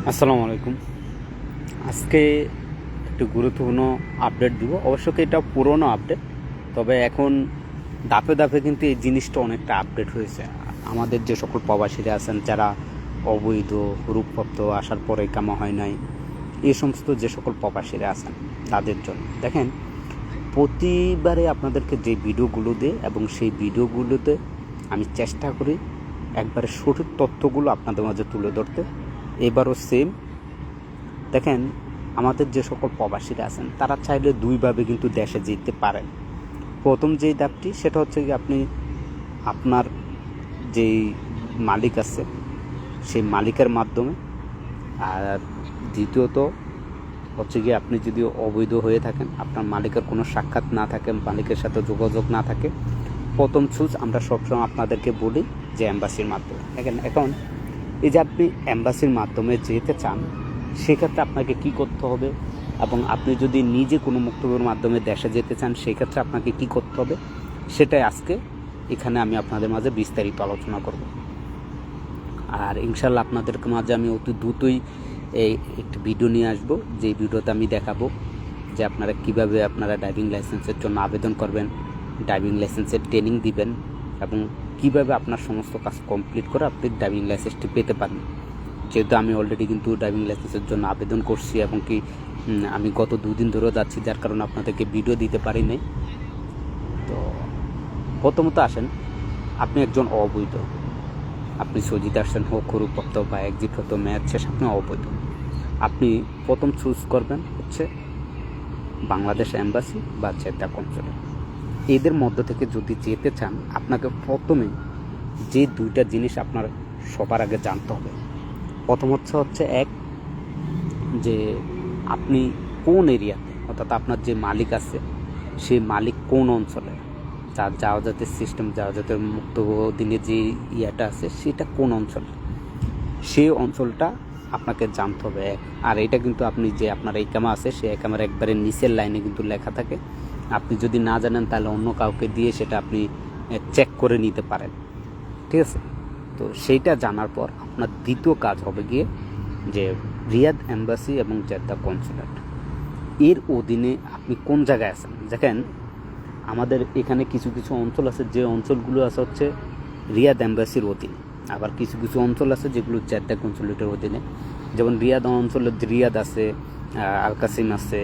আসসালামু আলাইকুম। আজকে একটু গুরুত্বপূর্ণ আপডেট দিব। অবশ্য এটা পুরনো আপডেট, তবে এখন ধাপে ধাপে কিন্তু এই জিনিসটা অনেকটা আপডেট হয়েছে। আমাদের যে সকল প্রবাসীরা আছেন, যারা অবৈধ রূপপত্র আসার পরে কামা হয় নাই, এই সমস্ত যে সকল প্রবাসীরা আছেন তাদের জন্য দেখেন, প্রতিবারে আপনাদেরকে যে ভিডিওগুলো দেয় এবং সেই ভিডিওগুলোতে আমি চেষ্টা করি একবারে সঠিক তথ্যগুলো আপনাদের মাঝে তুলে ধরতে। এবারও সেম। দেখেন, আমাদের যে সকল প্রবাসীরা আছেন তারা চাইলে দুইভাবে কিন্তু দেশে যেতে পারেন। প্রথম যেই ধাপটি সেটা হচ্ছে কি, আপনি আপনার যেই মালিক আছে সেই মালিকের মাধ্যমে, আর দ্বিতীয়ত হচ্ছে কি, আপনি যদি অবৈধ হয়ে থাকেন, আপনার মালিকের কোনো সাক্ষাৎ না থাকে, মালিকের সাথে যোগাযোগ না থাকে, প্রথম চুজ আমরা সবসময় আপনাদেরকে বলি যে অ্যাম্বাসির মাধ্যমে। দেখেন, এখন এই যে আপনি অ্যাম্বাসির মাধ্যমে যেতে চান, সেক্ষেত্রে আপনাকে কি করতে হবে, এবং আপনি যদি নিজে কোনো বক্তব্যের মাধ্যমে দেশে যেতে চান সেক্ষেত্রে আপনাকে কি করতে হবে, সেটাই আজকে এখানে আমি আপনাদের মাঝে বিস্তারিত আলোচনা করব। আর ইনশাল্লাহ আপনাদের মাঝে আমি অতি দ্রুতই একটি ভিডিও নিয়ে আসব, যে ভিডিওতে আমি দেখাবো যে আপনারা কিভাবে আপনারা ড্রাইভিং লাইসেন্সের জন্য আবেদন করবেন, ড্রাইভিং লাইসেন্সের ট্রেনিং দিবেন, এবং কিভাবে আপনার সমস্ত কাজ কমপ্লিট করে আপনি ড্রাইভিং লাইসেন্সটি পেতে পারেন। যেহেতু আমি অলরেডি কিন্তু ড্রাইভিং লাইসেন্সের জন্য আবেদন করছি, এবং কি আমি গত 2 দিন ধরেও যাচ্ছি, যার কারণে আপনাদেরকে ভিডিও দিতে পারি নাই। তো প্রথমত আসেন, আপনি একজন অবৈধ, আপনি সৌদিতে আসছেন, হোক রূপপত্র বা এক্সিট হতো মেয়াদ শেষ, আপনি অবৈধ। আপনি প্রথম চুজ করবেন হচ্ছে বাংলাদেশ এম্বাসি বা জেদ্দা কনসুলেট। এদের মধ্য থেকে যদি যেতে চান, আপনাকে প্রথমে যে 2টা জিনিস আপনার সবার আগে জানতে হবে। প্রথম হচ্ছে এক, যে আপনি কোন এরিয়াতে, অর্থাৎ আপনার যে মালিক আছে সেই মালিক কোন অঞ্চলে, তার যাওয়াজাতের সিস্টেম, যাওয়াজাতের মুক্ত দিনের যে ইয়াটা আছে সেটা কোন অঞ্চলে, সেই অঞ্চলটা আপনাকে জানতে হবে এক। আর এটা কিন্তু আপনি যে আপনার একামা আছে সেই একামার একবারে নিচের লাইনে কিন্তু লেখা থাকে। আপনি যদি না জানেন তাহলে অন্য কাউকে দিয়ে সেটা আপনি চেক করে নিতে পারেন, ঠিক আছে? তো সেইটা জানার পর আপনার দ্বিতীয় কাজ হবে গিয়ে যে রিয়াদ এম্বাসি এবং জেদ্দা কনসুলেট এর অধীনে আপনি কোন জায়গায় আছেন। দেখেন, আমাদের এখানে কিছু কিছু অঞ্চল আছে, যে অঞ্চলগুলো আছে হচ্ছে রিয়াদ এম্বাসির অধীনে, আবার কিছু কিছু অঞ্চল আছে যেগুলো জেদ্দা কনসুলেটের অধীনে। যেমন রিয়াদ অঞ্চলে রিয়াদ আছে, আল কাসিম আছে,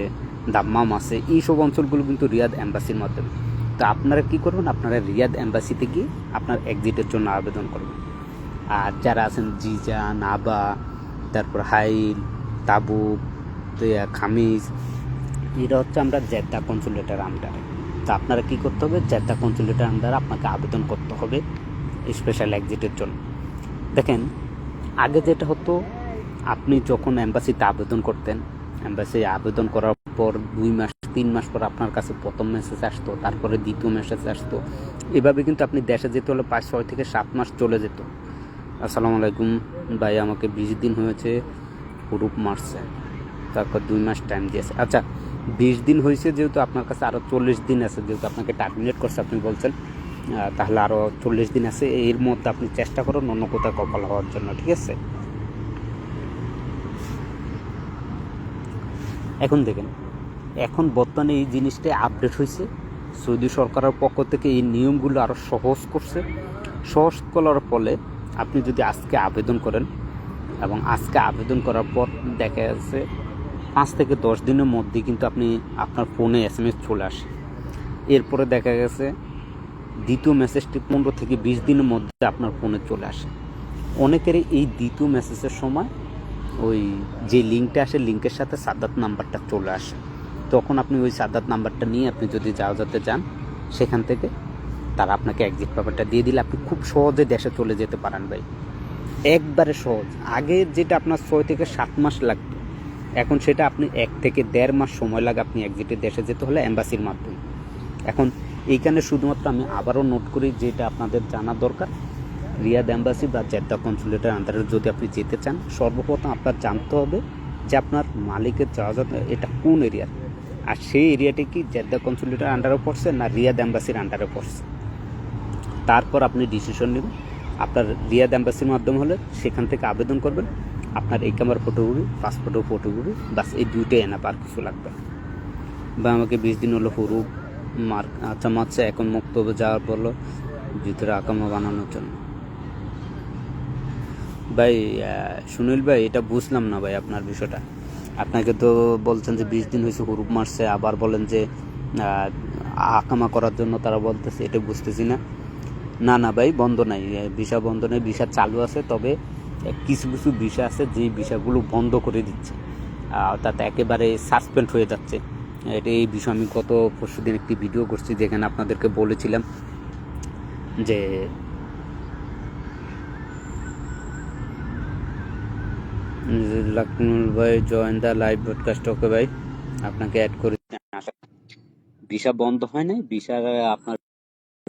দাম্মাম আছে, এইসব অঞ্চলগুলো কিন্তু রিয়াদ এম্বাসির মাধ্যমে। তো আপনারা কী করবেন, আপনারা রিয়াদ এম্বাসিতে গিয়ে আপনার এক্সিটের জন্য আবেদন করবেন। আর যারা আছেন জিজা, নাবা, তারপর হাইল, তাবুক, খামিজ, এরা হচ্ছে আমরা জেদ্দা কনসুলেটের আন্ডারে। তো আপনারা কী করতে হবে, জেদ্দা কনসুলেটের আন্ডারে আপনাকে আবেদন করতে হবে স্পেশাল এক্সিটের জন্য। দেখেন, আগে যেটা হতো, আপনি যখন অ্যাম্বাসিতে আবেদন করতেন, অ্যাম্বাসি আবেদন করার পর 2 মাস 3 মাস পর আপনার কাছে প্রথম মেসেজ আসতো, তারপরে দ্বিতীয় মেসেজ আসতো। এভাবে কিন্তু আপনি দেশে যেতে হলে 6 থেকে 7 মাস চলে যেত। আসসালামু আলাইকুম ভাই, আমাকে 20 দিন হয়েছে গ্রুপ মারছে, তারপর 2 মাস টাইম দিয়েছে। আচ্ছা, 20 দিন হয়েছে, যেহেতু আপনার কাছে আরও 40 দিন আছে, যেহেতু আপনাকে টার্মিনেট করছে আপনি বলছেন, তাহলে আরও 40 দিন আছে। এর মধ্যে আপনি চেষ্টা করুন অন্য কোথাও কপাল হওয়ার জন্য, ঠিক আছে? এখন দেখেন, এখন বর্তমানে এই জিনিসটাই আপডেট হয়েছে। সৌদি সরকারের পক্ষ থেকে এই নিয়মগুলো আরও সহজ করছে। সহজ করার ফলে আপনি যদি আজকে আবেদন করেন, এবং আজকে আবেদন করার পর দেখা যাচ্ছে 5 থেকে 10 দিনের মধ্যে কিন্তু আপনি আপনার ফোনে SMS চলে আসে। এরপরে দেখা গেছে দ্বিতীয় মেসেজটি 15 থেকে 20 দিনের মধ্যে আপনার ফোনে চলে আসে। অনেকেরই এই দ্বিতীয় মেসেজের সময় ওই যে লিঙ্কটা আসে, লিঙ্কের সাথে সাদ্দাত নাম্বারটা চলে আসে। তখন আপনি ওই সাদ্দাত নাম্বারটা নিয়ে আপনি যদি যাওয়াতে যান, সেখান থেকে তারা আপনাকে এক্সিট পেপারটা দিয়ে দিলে আপনি খুব সহজে দেশে চলে যেতে পারেন ভাই, একবারে সহজ। আগে যেটা আপনার 6 থেকে 7 মাস লাগতো, এখন সেটা আপনি 1 থেকে 1.5 মাস সময় লাগে আপনি এক্সিটে দেশে যেতে হলে অ্যাম্বাসির মাধ্যমে। এখন এইখানে শুধুমাত্র আমি আবারও নোট করি, যেটা আপনাদের জানা দরকার, রিয়াদ এম্বাসি বা জেদ্দা কনসুলেটের আন্ডারে যদি আপনি যেতে চান, সর্বপ্রথম আপনার জানতে হবে যে আপনার মালিকের যাওয়া এটা কোন এরিয়া, আর সেই এরিয়াটি কি জেদ্দা কনসুলেটের আন্ডারে পড়ছে না রিয়াদ এম্বাসির আন্ডারে পড়ছে। তারপর আপনি ডিসিশন নেবেন। আপনার রিয়াদ এম্বাসির মাধ্যমে হলে সেখান থেকে আবেদন করবেন, আপনার এই ক্যামেরার ফটোগুলি, পাসপোর্টের ফটোগুলি, বাস এই দুইটাই এনা, আর কিছু লাগবে। বা আমাকে 20 দিন হলো হুরুপ আচ্ছা মারছে, এখন মক্তবে যাওয়ার বললো ভিতরে আকামা বানানোর জন্য। ভাই সুনীল ভাই, এটা বুঝলাম না ভাই আপনার বিষয়টা। আপনাকে তো বলছেন যে 20 দিন হয়েছে হুরুপ মারছে, আবার বলেন যে আকামা করার জন্য তারা বলতেছে, এটা বুঝতেছি না। না না ভাই, বন্ধ নাই, ভিসা বন্ধ নেই, ভিসা চালু আছে। তবে কিছু কিছু ভিসা আছে যে ভিসাগুলো বন্ধ করে দিচ্ছে, অর্থাৎ একেবারে সাসপেন্ড হয়ে যাচ্ছে। এটা এই বিষয়ে আমি গত পরশুদিন একটি ভিডিও করছি, যেখানে আপনাদেরকে বলেছিলাম যে লাকনুল ভাই জয়েন দ্য লাইভ ব্রডকাস্ট। ওকে ভাই, আপনাকে অ্যাড করে ভিসা বন্ধ হয় নাই। ভিসা আপনার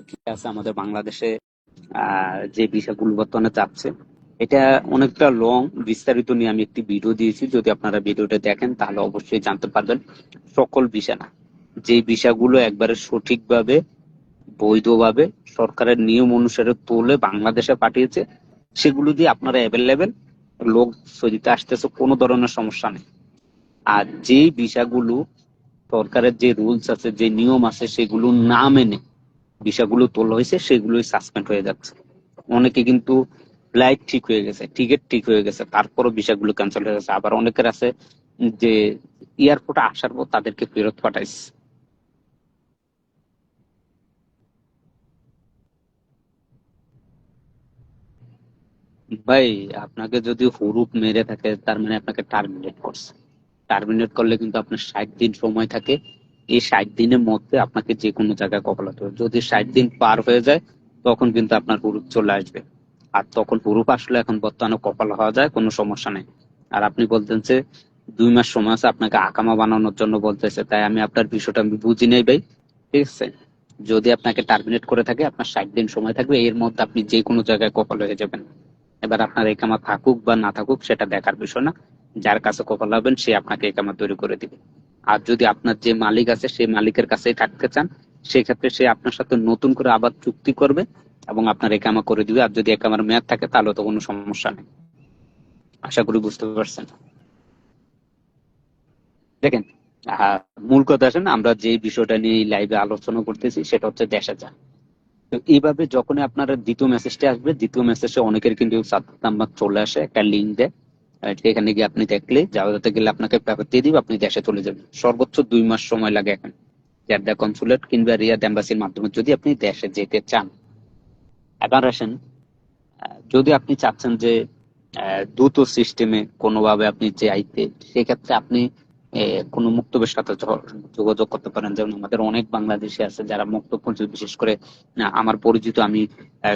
কি আছে আমাদের বাংলাদেশে যে ভিসাগুলো বর্তমানে চাচ্ছে, এটা অনেকটা লং, বিস্তারিত নিয়ে আমি একটি ভিডিও দিয়েছি। যদি আপনারা ভিডিওটা দেখেন তাহলে অবশ্যই জানতে পারবেন। সকল ভিসা না, যে ভিসাগুলো একবারে সঠিকভাবে বৈধভাবে সরকারের নিয়ম অনুসারে তুলে বাংলাদেশে পাঠিয়েছে, সেগুলো দিয়ে আপনারা অ্যাভেলেবেল লোক সৌদিতে আসতেছে, কোনো ধরনের সমস্যা নেই। আর যে ভিসাগুলো সরকারের যে রুলস আছে, যে নিয়ম আছে, সেগুলো না মেনে ভিসাগুলো তোলা হয়েছে, সেগুলোই সাসপেন্ড হয়ে যাচ্ছে। অনেকে কিন্তু ফ্লাইট ঠিক হয়ে গেছে, টিকিট ঠিক হয়ে গেছে, তারপরও ভিসাগুলো ক্যান্সেল হয়ে গেছে। আবার অনেকের আছে যে এয়ারপোর্টে আসার পর তাদেরকে ফেরত পাঠাইছে। ভাই, আপনাকে যদি হুরুপ মেরে থাকে, তার মানে আপনাকে টার্মিনেট করছে। টার্মিনেট করলে কিন্তু আপনার 60 দিন সময় থাকে। এই 60 দিনের মধ্যে আপনাকে যে কোনো জায়গায় কপালাতে হবে। যদি 60 দিন পার হয়ে যায়, তখন কিন্তু আপনার হুরুপ চলে আসবে। আর তখন হুরুপ আসলে এখন বর্তমানে কপাল হওয়া যায়, কোনো সমস্যা নেই। আর আপনি বলতেন যে 2 মাস সময় আছে, আপনাকে আকামা বানানোর জন্য বলতেছে, তাই আমি আপনার বিষয়টা আমি বুঝি নাই ভাই। ঠিক আছে, যদি আপনাকে টার্মিনেট করে থাকে, আপনার 60 দিন সময় থাকবে, এর মধ্যে আপনি যে কোনো জায়গায় কপাল হয়ে যাবেন। এবার আপনার একামা থাকুক বা না থাকুক সেটা দেখার বিষয় না। যার কাছে কপাল হবেন সে আপনাকে একামা তৈরি করে দিবে। আর যদি আপনার যে মালিক আছে সেই মালিকের কাছেই থাকতে চান, সেক্ষেত্রে সে আপনার সাথে নতুন করে আবার চুক্তি করবে এবং আপনার একামা করে দিবে। আর যদি একামার মেয়াদ থাকে তাহলে তো কোনো সমস্যা নেই। আশা করি বুঝতে পারছেন। দেখেন, আহ, মূল কথা আসেন, আমরা যে বিষয়টা নিয়ে লাইভে আলোচনা করতেছি সেটা হচ্ছে দেশে যান। তো এইভাবে যখনই আপনার দ্বিতীয় মেসেজটা আসবে, দ্বিতীয় মেসেজে অনেকের কিন্তু সাত নাম্বার চলে আসে, একটা লিঙ্ক দেয়। এখানে গিয়ে আপনি দেখলে, যাওয়াতে গেলে আপনাকে পেপার দিয়ে দিবে, আপনি দেশে চলে যাবেন। সর্বোচ্চ 2 মাস সময় লাগে এখন, জেদ্দা কনসুলেট কিংবা রিয়াদ এম্বাসির মাধ্যমে যদি আপনি দেশে যেতে চান। এবার আসেন, যদি আপনি চাচ্ছেন যে দ্রুত সিস্টেমে কোনোভাবে আপনি চাইতে, সেক্ষেত্রে আপনি কোনো মুক্তবের সাথে যোগাযোগ করতে পারেন। যেমন আমাদের অনেক বাংলাদেশি আছে যারা মুক্তব পর্যন্ত, বিশেষ করে আমার পরিচিত, আমি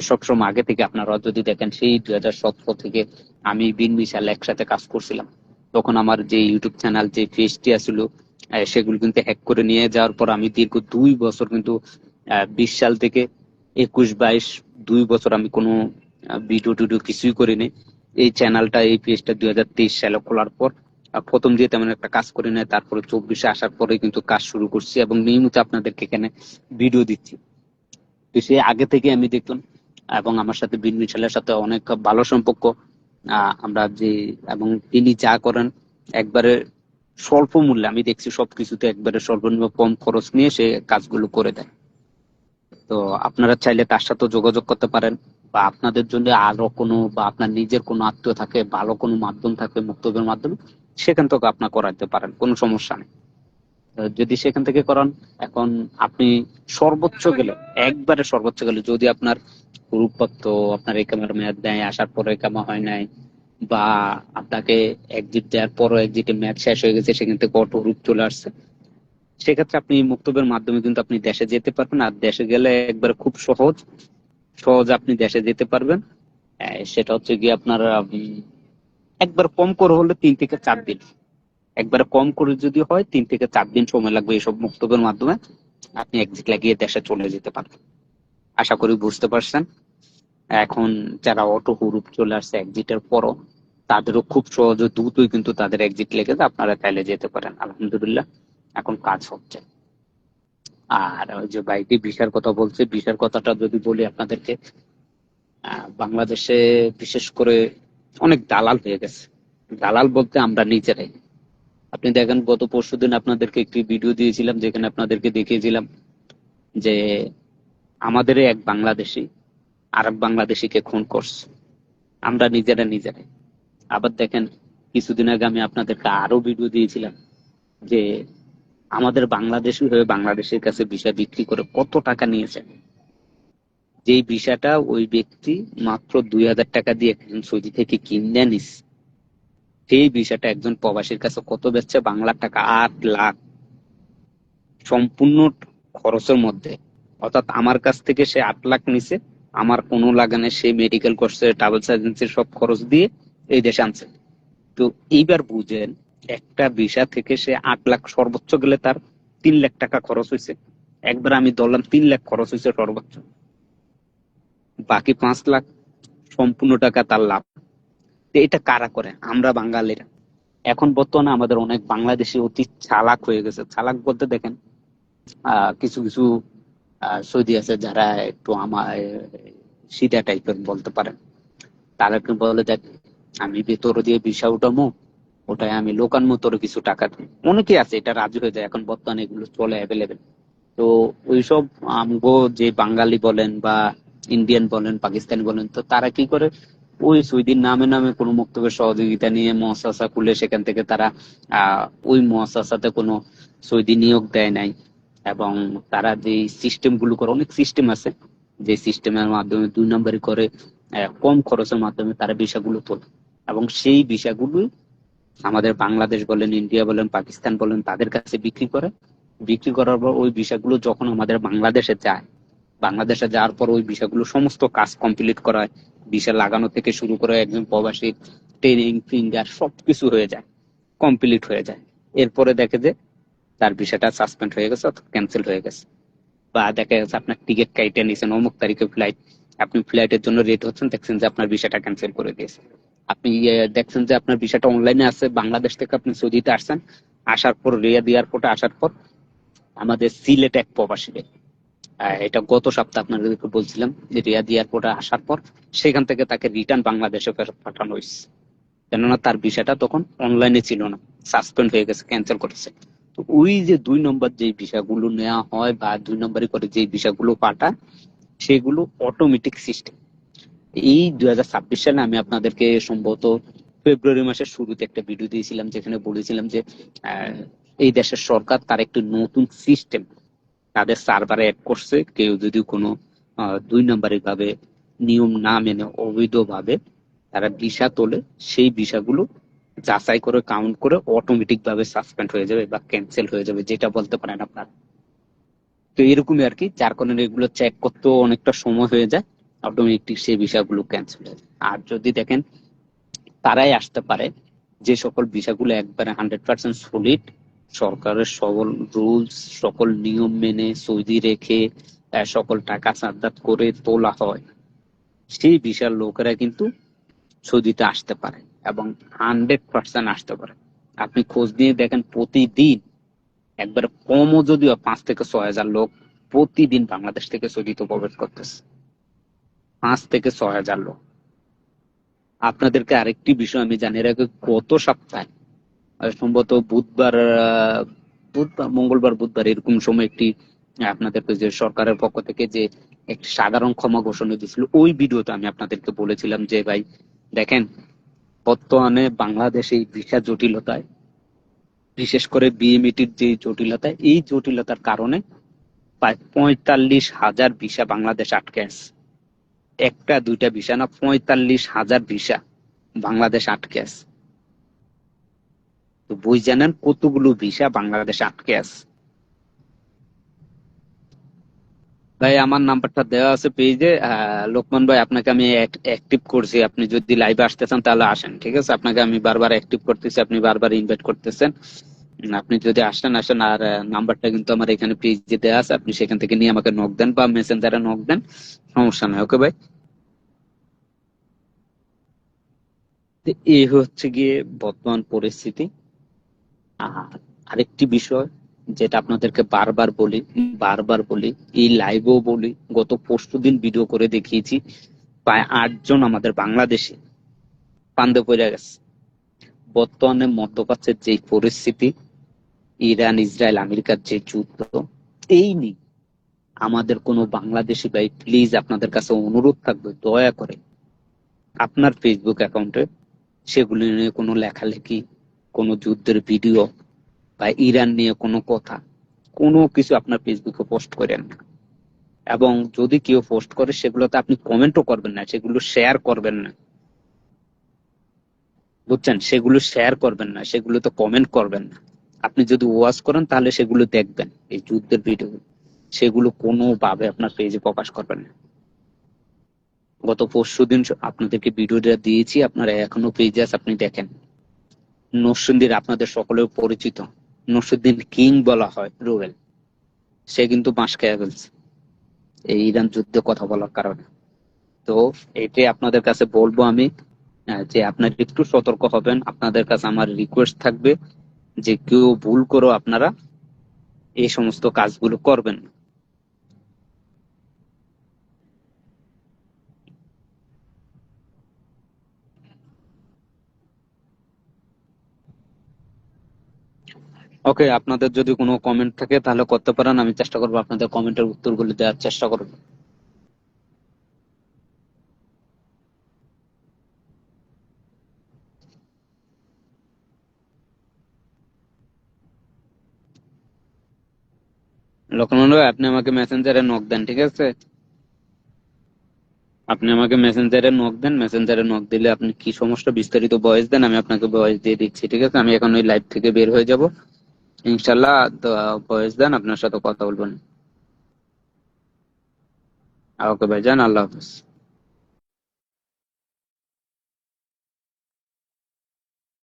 সবসময় আগে থেকে, আপনারা যদি দেখেন সেই 2017 থেকে আমি বিন মিশাল একসাথে কাজ করছিলাম। তখন আমার যে ইউটিউব চ্যানেল, যে পেজটি আসলো, সেগুলো কিন্তু হ্যাক করে নিয়ে যাওয়ার পর আমি দীর্ঘ 2 বছর কিন্তু 20 সাল থেকে 21-22, 2 বছর আমি কোনো ভিডিও টিডিও কিছুই করিনি। এই চ্যানেলটা, এই পেজটা 2023 সালে খোলার পর প্রথম দিয়ে তেমন একটা কাজ করি না। তারপরে 24-এ আসার পরে কিন্তু কাজ শুরু করছি এবং নিয়মিত আপনাদেরকে এখানে ভিডিও দিচ্ছি। তো সে আগে থেকে আমি দেখলাম, এবং আমার সাথে বিন মিশালের সাথে অনেক ভালো সম্পর্ক। আমরা যে, এবং তিনি যা করেন একবারে স্বল্প মূল্যে, আমি দেখছি সবকিছুতে একবারে সর্বনিম্ন কম খরচ নিয়ে সে কাজগুলো করে দেয়। তো আপনারা চাইলে তার সাথে যোগাযোগ করতে পারেন, বা আপনাদের জন্য আরো কোনো, বা আপনার নিজের কোনো আত্মীয় থাকে, ভালো কোনো মাধ্যম থাকে মুক্তবের মাধ্যমে, সেখান থেকে আপনার করাইতে পারেন, কোনো সমস্যা নেই। যদি সেখান থেকে করান, এখন আপনি সর্বোচ্চ গেলে, একবারে সর্বোচ্চ গেলে, যদি আপনার গ্রুপপত্র, আপনার একামার মেয়াদ নেয়, আসার পরে একামা হয় নাই, বা আপনাকে এক্সিট দেওয়ার পরও এক্সিটে মেয়াদ শেষ হয়ে গেছে, সেখান থেকে অটো রূপ চলে আসছে, সেক্ষেত্রে আপনি মুক্তবের মাধ্যমে কিন্তু আপনি দেশে যেতে পারবেন। আর দেশে গেলে একবারে খুব সহজ সহজ আপনি দেশে যেতে পারবেন। সেটা হচ্ছে গিয়ে আপনার একবার কম করে হলে 3 থেকে 4 দিন, একবারে কম করে যদি হয় 3 থেকে 4 দিন সময় লাগবে এইসব মুক্তবের মাধ্যমে আপনি এক্সিট লাগিয়ে দেশে চলে যেতে পারবেন। আশা করি বুঝতে পারছেন। এখন যারা অটো হুরুপ চলে আসছে এক্সিটের পরও, তাদেরও খুব সহজে দ্রুতই কিন্তু তাদের এক্সিট লেগেছে, আপনারা চাইলে যেতে পারেন। আলহামদুলিল্লাহ এখন কাজ হচ্ছে। আর ওই যে ভাইটি ভিসার কথা বলছে, ভিসার কথাটা যদি বলি আপনাদেরকে, বাংলাদেশে বিশেষ করে অনেক দালাল হয়ে গেছে। দালাল বলতে আমরা নিজেরাই। আপনি দেখেন গত পরশুদিন আপনাদেরকে একটি ভিডিও দিয়েছিলাম যেখানে আপনাদেরকে দেখিয়েছিলাম যে আমাদের এক বাংলাদেশি আর এক বাংলাদেশিকে খুন করছে, আমরা নিজেরাই। আবার দেখেন কিছুদিন আগে আমি আপনাদেরকে আরো ভিডিও দিয়েছিলাম যে আমাদের বাংলাদেশি হয়ে বাংলাদেশের কাছে ভিসা বিক্রি করে কত টাকা নিয়েছে, যেই ভিসাটা ওই ব্যক্তি মাত্র 2,000 টাকা দিয়ে একজন সৌদি থেকে কিনে নিস, সেই ভিসাটা একজন প্রবাসীর কাছে কত বেচছে, বাংলার টাকা 8 লাখ সম্পূর্ণ খরচের মধ্যে। অর্থাৎ আমার কাছ থেকে সে 8 লাখ নিছে, আমার কোনো লাগানে সে মেডিকেল করছে, ট্রাভেলস এজেন্সির সব খরচ দিয়ে এই দেশে আনছে। তো এইবার বুঝেন একটা ভিসা থেকে সে 8 লাখ, সর্বোচ্চ গেলে তার 3 লাখ টাকা খরচ হয়েছে। একবার আমি ধরলাম 3 লাখ খরচ হয়েছে সর্বোচ্চ, বাকি 5 লাখ সম্পূর্ণ টাকা তার লাভ। তো এটা কারা করে? আমরা বাঙালিরা। এখন বর্তমানে আমাদের অনেক বাংলাদেশি অতি চালাক হয়ে গেছে। চালাক বলতে দেখেন কিছু কিছু সৌদি আছে যারা একটু আমার সিধা টাইপের বলতে পারেন, তাদেরকে বলে দেখ আমি ভেতর দিয়ে ভিসা উঠামো, ওটাই আমি লোকান মতো কিছু টাকা দিই। অনেকে আছে এটা রাজি হয়ে যায়, এখন বর্তমানে এগুলো চলে অ্যাভেলেবেল। তো ওইসব আমগো যে বাঙালি বলেন বা ইন্ডিয়ান বলেন পাকিস্তানি বলেন, তো তারা কি করে ওই সুইদির নামে নামে কোনো মক্তবের সহযোগিতা নিয়ে মুআসাসা খুলে সেখান থেকে তারা ওই মুআসাসাতে কোনো সৌদি নিয়োগ দেয় নাই। এবং তারা যে সিস্টেম গুলো করে, অনেক সিস্টেম আছে যে সিস্টেমের মাধ্যমে 2 নম্বরই করে কম খরচের মাধ্যমে তারা ভিসাগুলো তোলে, এবং সেই ভিসাগুলো আমাদের বাংলাদেশ বলেন ইন্ডিয়া বলেন পাকিস্তান বলেন তাদের কাছে বিক্রি করে। বিক্রি করার পর ওই ভিসাগুলো যখন আমাদের বাংলাদেশে যায়, বাংলাদেশে যাওয়ার পর ওই ভিসাগুলো সমস্ত কাজ কমপ্লিট করা হয়, ভিসা লাগানো থেকে শুরু করে একজন প্রবাসী ট্রেনিং ফিঙ্গার সবকিছু হয়ে যায়, কমপ্লিট হয়ে যায়। এরপরে দেখে যে তার ভিসাটা সাসপেন্ড হয়ে গেছে অথবা ক্যান্সেল হয়ে গেছে, বা দেখা গেছে আপনার টিকিট কাইটে নিয়েছেন অমুক তারিখে ফ্লাইট, আপনি ফ্লাইটের জন্য রেট হচ্ছেন, দেখছেন যে আপনার ভিসাটা ক্যান্সেল করে দিয়েছে। আপনি দেখছেন যে আপনার ভিসাটা অনলাইনে আছে, বাংলাদেশ থেকে আপনি সৌদিতে আসছেন, আসার পর রিয়াদ এয়ারপোর্টে আসার পর আমাদের সিলেট এক প্রবাসী, এটা গত সপ্তাহে আপনাদেরকে বলছিলাম যে রিয়াদ এয়ারপোর্টে আসার পর সেখান থেকে তাকে রিটার্ন বাংলাদেশে ফেরত পাঠানো হয়েছে, কেননা তার ভিসাটা তখন অনলাইনে ছিল না, সাসপেন্ড হয়ে গেছে, ক্যান্সেল করেছে। তো ওই যে 2 নম্বর যে ভিসাগুলো নেওয়া হয় বা 2 নম্বরই করে যে ভিসাগুলো পাঠায়, সেগুলো অটোমেটিক সিস্টেম। এই 2026 সালে আমি আপনাদেরকে সম্ভবত ফেব্রুয়ারি মাসের শুরুতে একটা ভিডিও দিয়েছিলাম যেখানে বলেছিলাম যে এই দেশের সরকার তার একটি নতুন সিস্টেম তাদের সার্ভারে অ্যাড করছে। কেউ যদি কোনো 2 নম্বরই ভাবে নিয়ম না মেনে অবৈধভাবে তারা ভিসা তোলে, সেই ভিসাগুলো যাচাই করে কাউন্ট করে অটোমেটিক ভাবে সাসপেন্ড হয়ে যাবে বা ক্যান্সেল হয়ে যাবে, যেটা বলতে পারেন আপনার। তো এরকমই আর কি, যার কারণে এগুলো চেক করতেও অনেকটা সময় হয়ে যায়, অটোমেটিক সেই ভিসাগুলো ক্যান্সেল হয়ে যায়। আর যদি দেখেন তারাই আসতে পারে যে সকল ভিসাগুলো একবারে 100% সলিড, সরকারের সকল রুলস সকল নিয়ম মেনে সৌদি রেখে সকল টাকা সাদ্দাত করে তোলা হয়, সেই ভিসার লোকেরা কিন্তু সৌদিতে আসতে পারে এবং 100% আসতে পারে। আপনি খোঁজ নিয়ে দেখেন প্রতিদিন একবার কমও যদিও 5 থেকে 6 হাজার লোক প্রতিদিন বাংলাদেশ থেকে সৌদিতে প্রবেশ করতেছে, 5 থেকে 6 হাজার লোক। আপনাদেরকে আরেকটি বিষয় আমি জানিয়ে রাখি, গত সপ্তাহে সম্ভবত বুধবার মঙ্গলবার বুধবার এরকম সময় একটি আপনাদেরকে যে সরকারের পক্ষ থেকে যে একটি সাধারণ ক্ষমা ঘোষণা দিয়েছিল, ওই ভিডিওতে আমি আপনাদেরকে বলেছিলাম যে ভাই দেখেন বর্তমানে বাংলাদেশে এই ভিসা জটিলতায়, বিশেষ করে বিএমইটির যে জটিলতা, এই জটিলতার কারণে প্রায় 45,000 ভিসা বাংলাদেশ আটকে আছে। একটা দুইটা ভিসা না, 45,000 ভিসা বাংলাদেশ আটকে আছে। তো বই জানেন কতগুলো ভিসা বাংলাদেশে আটকে আছে। ভাই আমার নাম্বারটা দেওয়া আছে পেজে, লোকমান ভাই আপনাকে আমি অ্যাক্টিভ করছি, আপনি যদি লাইভে আসতে চান তাহলে আসেন, ঠিক আছে? আপনাকে আমি বারবার অ্যাক্টিভ করতেছি, আপনি বারবার ইনভাইট করতেছেন, আপনি যদি আসেন আসেন। আর নাম্বারটা কিন্তু আমার এখানে পেজে দেওয়া আছে, আপনি সেখান থেকে নিয়ে আমাকে নক দেন বা মেসেঞ্জারে নক দেন, সমস্যা নাই। ওকে ভাই, তো এই হচ্ছে গিয়ে বর্তমান পরিস্থিতি। আর আরেকটি বিষয় যেটা আপনাদেরকে বারবার বলি, এই লাইভেও বলি, গত পরশুদিন ভিডিও করে দেখিয়েছি, প্রায় 8 জন আমাদের বাংলাদেশে ফান্দে পড়ে গেছে। বর্তমানে মধ্যপ্রাচ্যের যে পরিস্থিতি, ইরান ইসরায়েল আমেরিকার যে যুদ্ধ, এই নিয়ে আমাদের কোনো বাংলাদেশি ভাই প্লিজ আপনাদের কাছে অনুরোধ থাকবে, দয়া করে আপনার ফেসবুক অ্যাকাউন্টে সেগুলি নিয়ে কোনো লেখালেখি, কোনো যুদ্ধের ভিডিও বা ইরান নিয়ে কোনো কথা, কোনো কিছু আপনার ফেসবুকে পোস্ট করেন না। এবং যদি কেউ পোস্ট করে সেগুলোতে আপনি কমেন্টও করবেন না, সেগুলো শেয়ার করবেন না, বুঝছেন? সেগুলো শেয়ার করবেন না, সেগুলোতে কমেন্ট করবেন না। আপনি যদি ওয়াচ করেন তাহলে সেগুলো দেখবেন, এই যুদ্ধের ভিডিও, সেগুলো কোনোভাবে আপনার পেজে প্রকাশ করবেন না। গত পরশুদিন আপনাদেরকে ভিডিওটা দিয়েছি, আপনারা এখনো পেজে আছে, আপনি দেখেন। নরসিংদীর আপনাদের সকলেও পরিচিত নরসিংদীর কিং বলা হয় রুবেল, সে কিন্তু বাঁশ খেয়ে ফেলছে এই ইরান যুদ্ধে কথা বলার কারণে। তো এটাই আপনাদের কাছে বলবো আমি, যে আপনারা একটু সতর্ক হবেন। আপনাদের কাছে আমার রিকোয়েস্ট থাকবে যে কেউ ভুল করো আপনারা এই সমস্ত কাজগুলো করবেন না। ওকে, আপনাদের যদি কোনো কমেন্ট থাকে তাহলে করতে পারেন, আমি চেষ্টা করবো আপনাদের কমেন্টের উত্তরগুলো দেওয়ার চেষ্টা করবো। লক্ষ্মণ ভাই, আপনি আমাকে মেসেঞ্জারে নক দেন, ঠিক আছে? আপনি আমাকে মেসেঞ্জারে নক দেন, মেসেঞ্জারে নক দিলে আপনি কি সমস্যা বিস্তারিত ভয়েস দেন, আমি আপনাকে ভয়েস দিয়ে দিচ্ছি, ঠিক আছে? আমি এখন ওই লাইভ থেকে বের হয়ে যাব ইনশাল্লাহ। তো ভয়েস দেন, আপনার সাথে কথা বলবেন। ওকে ভাই, যান, আল্লাহ হাফিজ।